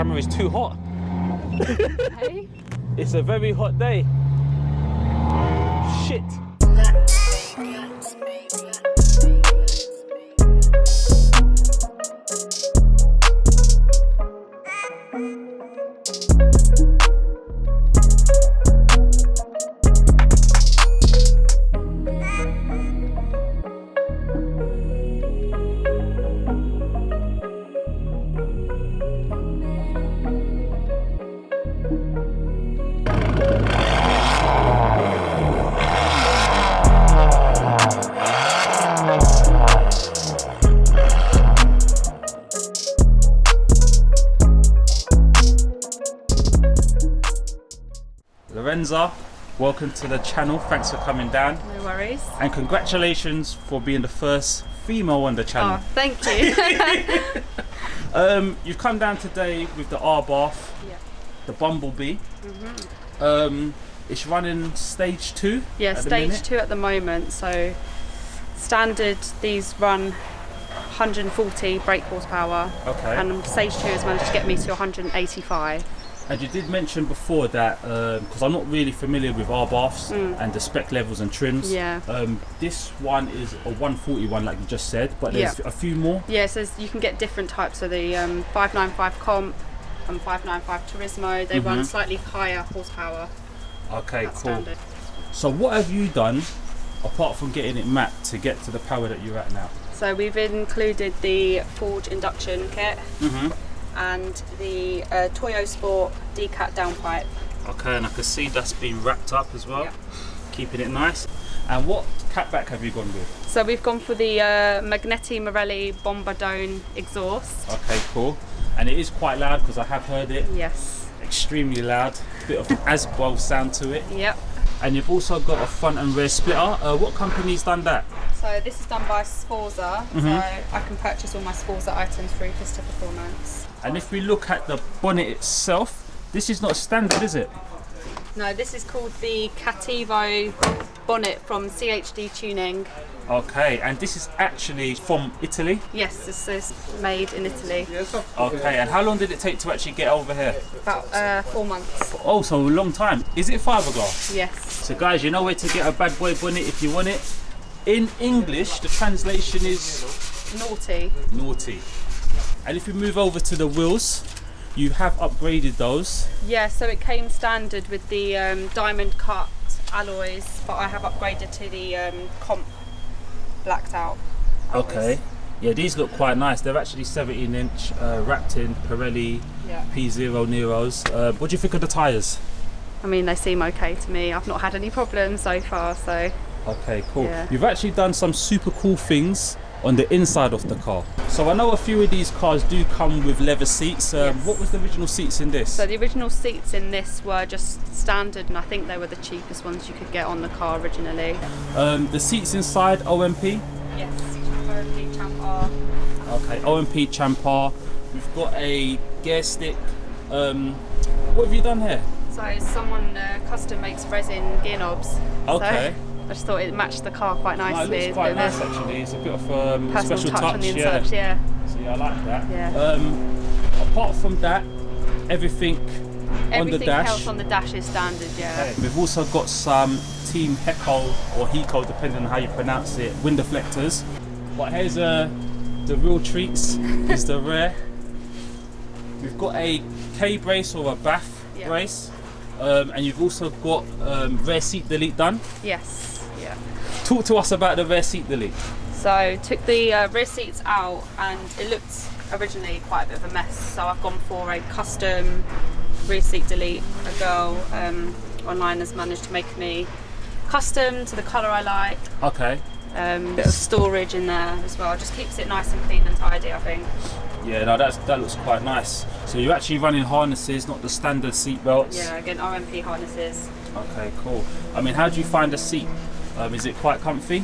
camera is too hot. Hey? It's a very hot day. Shit. Lorenza, welcome to the channel. Thanks for coming down. No worries. And congratulations for being the first female on the channel. Oh, thank you. You've come down today with the Abarth, Yeah. the Bumblebee. It's running stage 2. Yeah, at the stage minute. 2 at the moment. So standard, these run 140 brake horsepower. Okay. And stage 2 has managed to get me to 185. And you did mention before that, because I'm not really familiar with Abarths and the spec levels and trims. Yeah. This one is a 141 like you just said, but there's a few more. Yeah, so you can get different types. So the 595 Comp and 595 Turismo, they run slightly higher horsepower. Okay, That's cool. standard. So what have you done, apart from getting it mapped, to get to the power that you're at now? So we've included the Forge induction kit and the Toyo Sport decat downpipe. Okay, and I can see that's been wrapped up as well, Yeah. keeping it nice. And what catback have you gone with? So we've gone for the Magneti Morelli Bombardone exhaust. Okay, cool. And it is quite loud because I have heard it. Yes. Extremely loud, bit of Asbel sound to it. Yep. And you've also got a front and rear splitter. What company's done that? So this is done by Sforza. So I can purchase all my Sforza items through Pista Performance. And if we look at the bonnet itself, this is not standard, is it? No, this is called the Cattivo bonnet from CHD Tuning. Okay, and this is actually from Italy? Yes, this is made in Italy. Okay, and how long did it take to actually get over here? About 4 months. Oh, so a long time. Is it fiberglass? Yes. So guys, you know where to get a bad boy bonnet if you want it. In English, the translation is Naughty. naughty. And if we move over to the wheels, you have upgraded those. Yeah, so it came standard with the diamond cut alloys, but I have upgraded to the Comp blacked out alloys. Okay. Yeah, these look quite nice. They're actually 17-inch wrapped in Pirelli Yeah. P0 Neros. What do you think of the tyres? I mean, they seem okay to me. I've not had any problems so far, so Okay, cool. Yeah. You've actually done some super cool things on the inside of the car. So I know a few of these cars do come with leather seats. Yes. What was the original seats in this? So the original seats in this were just standard, and I think they were the cheapest ones you could get on the car originally. The seats inside OMP? Yes, OMP Champ R. Okay, OMP Champar. We've got a gear stick. What have you done here? So someone custom makes resin gear knobs. Okay. So I just thought it matched the car quite No, it nicely. looks quite It's a bit nice of a actually. It's a bit of personal special touch on the yeah. inside, yeah. So yeah, I like that. Yeah. Apart from that, everything on the Everything dash. else on the dash is standard, yeah. Okay. We've also got some Team Heco or Heco, depending on how you pronounce it, wind deflectors. But here's the real treats. Is the rear. We've got a K brace or a bath Yeah. brace, and you've also got rear seat delete done. Yes, yeah. Talk to us about the rear seat delete. So took the rear seats out, and it looked originally quite a bit of a mess. So I've gone for a custom rear seat delete. A girl online has managed to make me custom to the colour I like. Okay. Bit of storage in there as well. Just keeps it nice and clean and tidy, I think. Yeah, no, that looks quite nice. So you're actually running harnesses, not the standard seat belts. Yeah, again, RMP harnesses. Okay, cool. I mean, how do you find the seat? Is it quite comfy?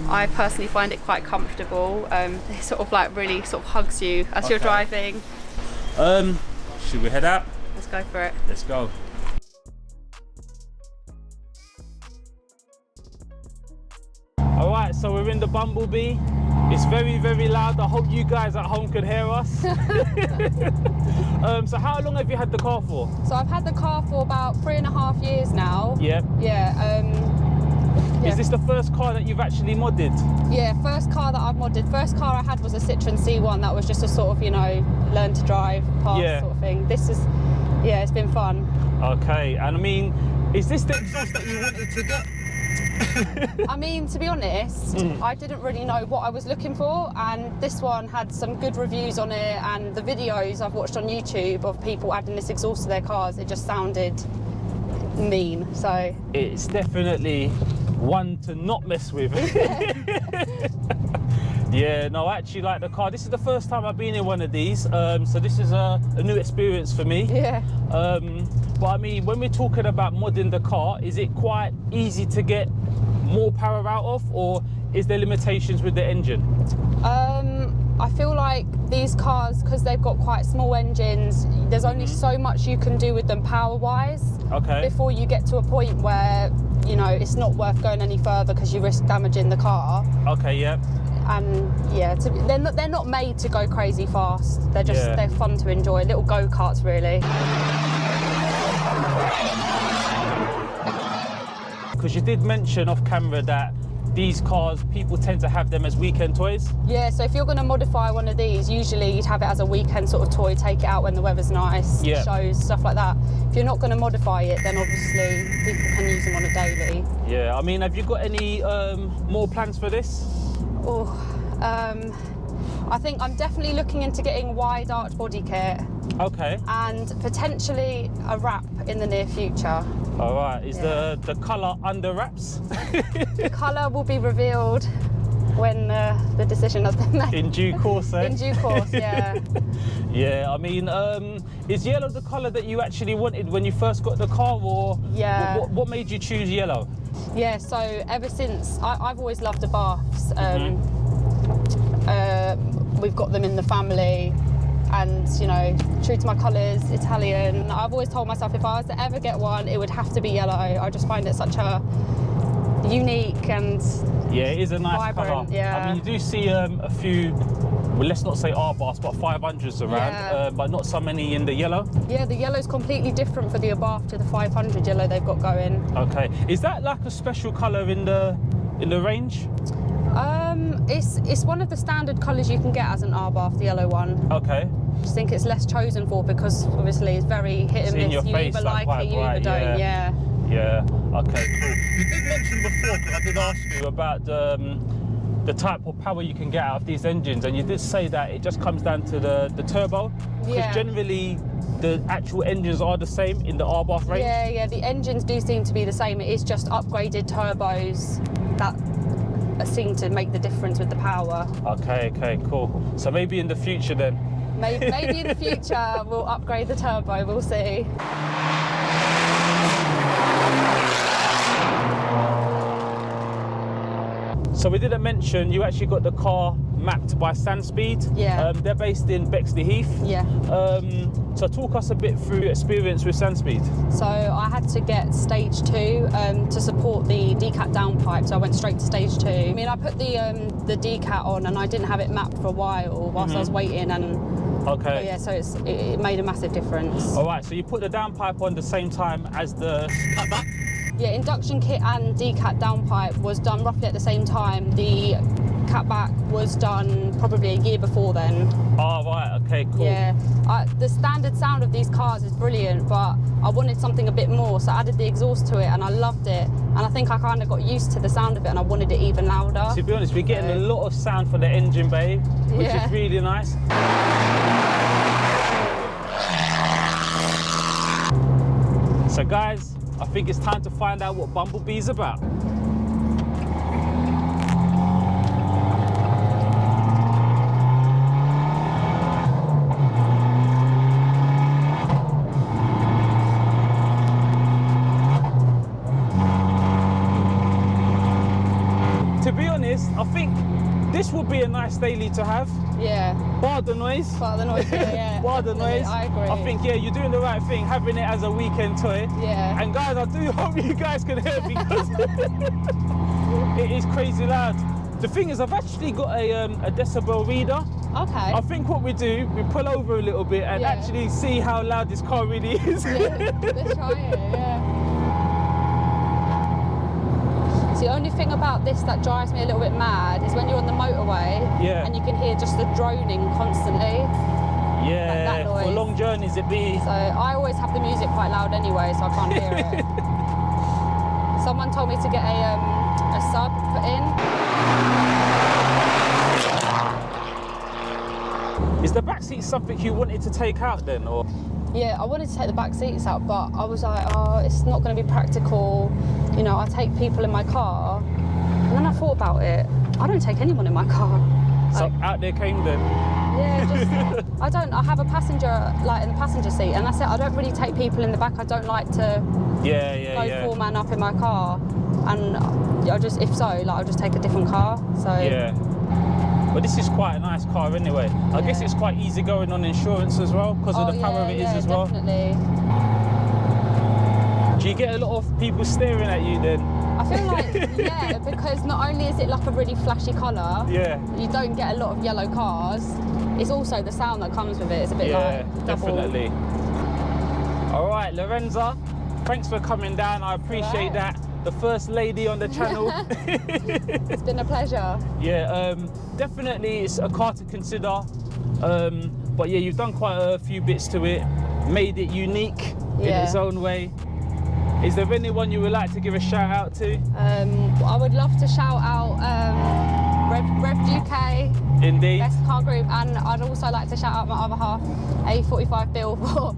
I personally find it quite comfortable. It sort of like really sort of hugs you as you're Okay. driving. Should we head out? Let's go for it. Let's go. All right, so we're in the Bumblebee. It's very, very loud. I hope you guys at home can hear us. So how long have you had the car for? So I've had the car for about 3.5 years now. Yeah. Yeah. Is this the first car that you've actually modded? Yeah, first car that I've modded. First car I had was a Citroen C1. That was just a sort of, you know, learn to drive, pass sort of thing. This is, yeah, it's been fun. Okay, and I mean, is this the exhaust that you wanted to get? I mean, to be honest, I didn't really know what I was looking for, and this one had some good reviews on it, and the videos I've watched on YouTube of people adding this exhaust to their cars, it just sounded mean, so. It's definitely one to not mess with. Yeah, no, I actually like the car. This is the first time I've been in one of these, so this is a new experience for me. Yeah. But I mean, when we're talking about modding the car, is it quite easy to get more power out of, or is there limitations with the engine? I feel like these cars, because they've got quite small engines, there's only so much you can do with them power-wise. Okay. Before you get to a point where, you know, it's not worth going any further because you risk damaging the car. Okay, yeah. And yeah, they're not made to go crazy fast. They're just they're fun to enjoy, little go-karts really. Because you did mention off camera that these cars, people tend to have them as weekend toys. Yeah, so if you're going to modify one of these, usually you'd have it as a weekend sort of toy, take it out when the weather's nice, shows, stuff like that. If you're not going to modify it, then obviously people can use them on a daily. Yeah, I mean, have you got any more plans for this? Oh, I think I'm definitely looking into getting wide arch body kit. Okay. And potentially a wrap in the near future. All right, is the colour under wraps? The colour will be revealed when the decision has been made. In due course, eh? In due course, yeah. Yeah, I mean, is yellow the colour that you actually wanted when you first got the car, or what made you choose yellow? Yeah, so ever since, I've always loved Abarths. We've got them in the family, and you know, true to my colours, Italian. I've always told myself if I was to ever get one, it would have to be yellow. I just find it such a unique and it is a nice colour. Yeah. I mean, you do see a few, well, let's not say Abarths, but 500s around, but not so many in the yellow. Yeah, the yellow's completely different for the Abarth to the 500 yellow they've got going. Okay, is that like a special colour in the range? It's one of the standard colours you can get as an Abarth, the yellow one. Okay. I just think it's less chosen for because obviously it's very hit and miss. You either like it, you either don't. Yeah. Okay, cool. You did mention before, because I did ask you about the type of power you can get out of these engines, and you did say that it just comes down to the turbo. Because generally the actual engines are the same in the Abarth range. Yeah, the engines do seem to be the same. It is just upgraded turbos that seem to make the difference with the power. Okay, cool. So maybe in the future then? Maybe in the future we'll upgrade the turbo, we'll see. So we didn't mention, you actually got the car mapped by SANSpeed. Yeah. They're based in Bexley Heath. Yeah. So talk us a bit through your experience with SANSpeed. So I had to get stage 2 to support the decat downpipe, so I went straight to stage 2. I mean, I put the decat on and I didn't have it mapped for a while whilst I was waiting, and so it made a massive difference. All right, so you put the downpipe on the same time as the cutback? Yeah, induction kit and decat downpipe was done roughly at the same time. The catback was done probably a year before then. Oh, right, okay, cool. Yeah, the standard sound of these cars is brilliant, but I wanted something a bit more, so I added the exhaust to it and I loved it. And I think I kind of got used to the sound of it and I wanted it even louder. To be honest, we're getting a lot of sound from the engine bay, which is really nice. So guys, I think it's time to find out what Bumblebee's about. To be honest, I think this would be a nice daily to have. Yeah. Bar the noise. Bar the noise, yeah. Bar the noise. I agree. I think, you're doing the right thing, having it as a weekend toy. Yeah. And guys, I do hope you guys can hear because it is crazy loud. The thing is, I've actually got a decibel reader. Okay. I think what we do, we pull over a little bit and actually see how loud this car really is. Yeah, let's try it, yeah. So the only thing about this that drives me a little bit mad is when you're on the motorway and you can hear just the droning constantly. Yeah, that noise. for long journeys it be. So I always have the music quite loud anyway, so I can't hear it. Someone told me to get a sub put in. Is the back seat something you wanted to take out then, or? Yeah, I wanted to take the back seats out, but I was like, oh, it's not going to be practical. You know, I take people in my car. And then I thought about it. I don't take anyone in my car. So out there came then? Yeah, just, I have a passenger, like in the passenger seat, and that's it. I don't really take people in the back. I don't like to go four-man up in my car. And I just, if so, like, I'll just take a different car, so. Yeah. But this is quite a nice car anyway. I guess it's quite easy going on insurance as well, because of the power it is as well. Definitely. Do you get a lot of people staring at you then? I feel like, yeah, because not only is it like a really flashy colour, you don't get a lot of yellow cars, it's also the sound that comes with it. It's a bit like double. Definitely. All right, Lorenza, thanks for coming down. I appreciate that. The first lady on the channel. It's been a pleasure. Yeah, definitely it's a car to consider. But yeah, you've done quite a few bits to it, made it unique in its own way. Is there anyone you would like to give a shout out to? I would love to shout out Rev UK. Indeed. Best car group, and I'd also like to shout out my other half, A45 Bill, for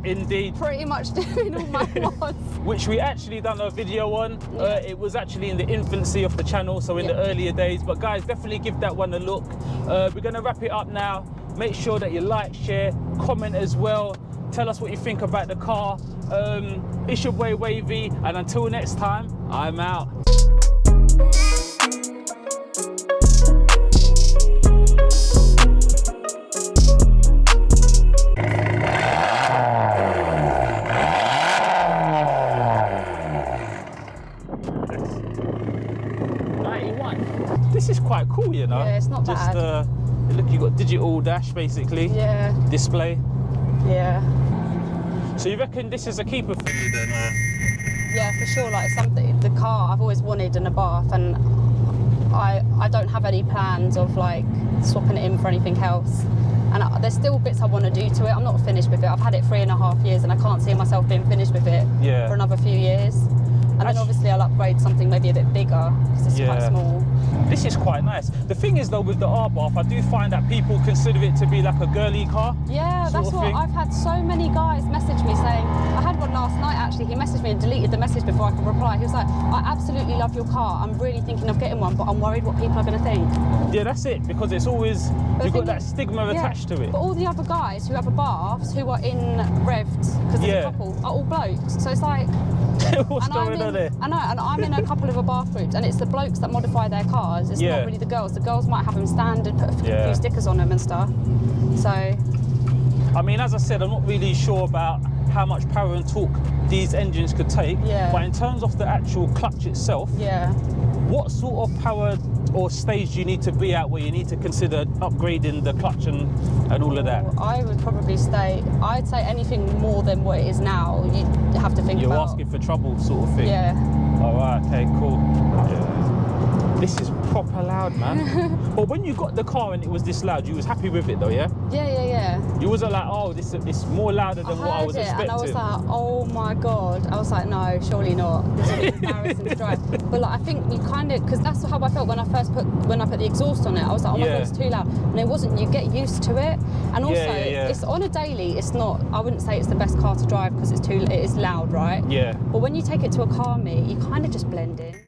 pretty much doing all my mods. Which we actually done a video on. It was actually in the infancy of the channel, so in the earlier days. But guys, definitely give that one a look. We're gonna wrap it up now. Make sure that you like, share, comment as well. Tell us what you think about the car. It's your boy Wavy, and until next time, I'm out. This is quite cool, you know. Yeah, it's not bad. Look, you got digital dash basically. Yeah. Display. Yeah. So you reckon this is a keeper for you then? Or? Yeah, for sure. Like something, the car I've always wanted in Abarth, and I don't have any plans of like swapping it in for anything else. And there's still bits I want to do to it. I'm not finished with it. I've had it 3.5 years, and I can't see myself being finished with it for another few years. And then obviously I'll upgrade something maybe a bit bigger, because it's quite small. This is quite nice. The thing is though, with the Abarth, I do find that people consider it to be like a girly car. Yeah, that's what I've had so many guys message me saying. I had one last night actually. He messaged me and deleted the message before I could reply. He was like, I absolutely love your car. I'm really thinking of getting one, but I'm worried what people are going to think. Yeah, that's it, because it's always, you've got that stigma attached to it. But all the other guys who have Abarths, who are in Rev'd, because there's a couple, are all blokes. So it's like, what's going on there? I know, and I'm in a couple of Abarth groups, and it's the blokes that modify their cars. It's not really the girls. The girls might have them standard, put a few stickers on them and stuff. So, I mean, as I said, I'm not really sure about how much power and torque these engines could take. But in terms of the actual clutch itself, what sort of power or stage do you need to be at where you need to consider upgrading the clutch and all of that? I would probably I'd say anything more than what it is now, you have to think about. You're asking for trouble sort of thing? Yeah. All right, okay, cool. This is proper loud, man. But when you got the car and it was this loud, you was happy with it though, yeah? Yeah. You wasn't like, oh, it's more louder than what I was expecting. And I was like, oh my God. I was like, no, surely not. This will be embarrassing to drive. But like, I think you kind of, because that's how I felt when I put the exhaust on it. I was like, oh my God, it's too loud. And it wasn't, you get used to it. And also, it's on a daily, it's not, I wouldn't say it's the best car to drive because it is loud, right? Yeah. But when you take it to a car meet, you kind of just blend in.